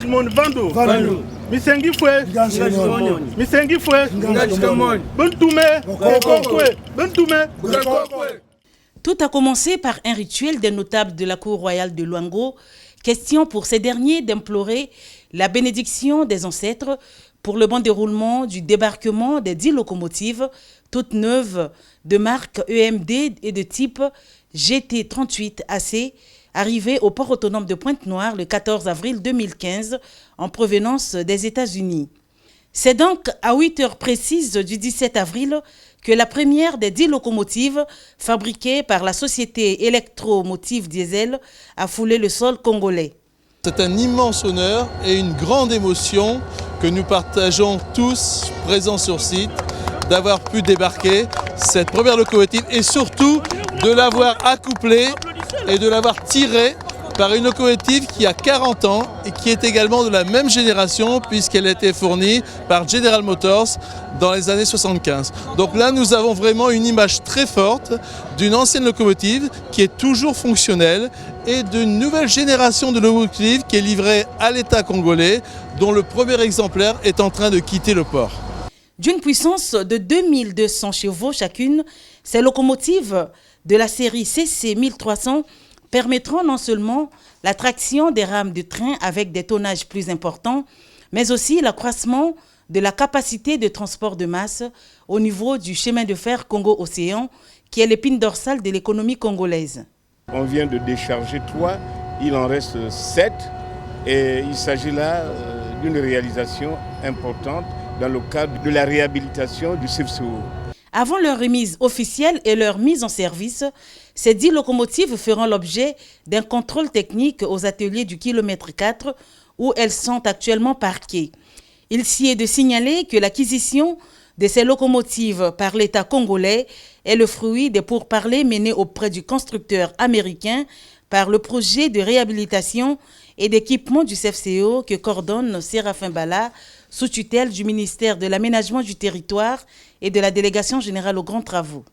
Simone Vando. Misengi Fwe. Misengi Fwe. Bentume. Bentume. Tout a commencé par un rituel des notables de la cour royale de Luango, question pour ces derniers d'implorer la bénédiction des ancêtres pour le bon déroulement du débarquement des 10 locomotives, toutes neuves de marque EMD et de type GT38AC, arrivées au port autonome de Pointe-Noire le 14 avril 2015 en provenance des États-Unis. C'est donc à 8 heures précises du 17 avril que la première des 10 locomotives fabriquées par la société Électromotive Diesel a foulé le sol congolais. C'est un immense honneur et une grande émotion que nous partageons tous présents sur site d'avoir pu débarquer cette première locomotive et surtout de l'avoir accouplée et de l'avoir tirée par une locomotive qui a 40 ans et qui est également de la même génération puisqu'elle a été fournie par General Motors dans les années 75. Donc là, nous avons vraiment une image très forte d'une ancienne locomotive qui est toujours fonctionnelle et d'une nouvelle génération de locomotives qui est livrée à l'État congolais, dont le premier exemplaire est en train de quitter le port. D'une puissance de 2200 chevaux chacune, ces locomotives de la série CC 1300 permettront non seulement la traction des rames de train avec des tonnages plus importants, mais aussi l'accroissement de la capacité de transport de masse au niveau du chemin de fer Congo-Océan, qui est l'épine dorsale de l'économie congolaise. On vient de décharger 3, il en reste 7 et il s'agit là d'une réalisation importante dans le cadre de la réhabilitation du CFCO. Avant leur remise officielle et leur mise en service, ces 10 locomotives feront l'objet d'un contrôle technique aux ateliers du kilomètre 4 où elles sont actuellement parquées. Il s'y est de signaler que l'acquisition de ces locomotives par l'État congolais est le fruit des pourparlers menés auprès du constructeur américain par le projet de réhabilitation et d'équipement du CFCO que coordonne Séraphin Bala sous tutelle du ministère de l'Aménagement du Territoire et de la Délégation générale aux grands travaux.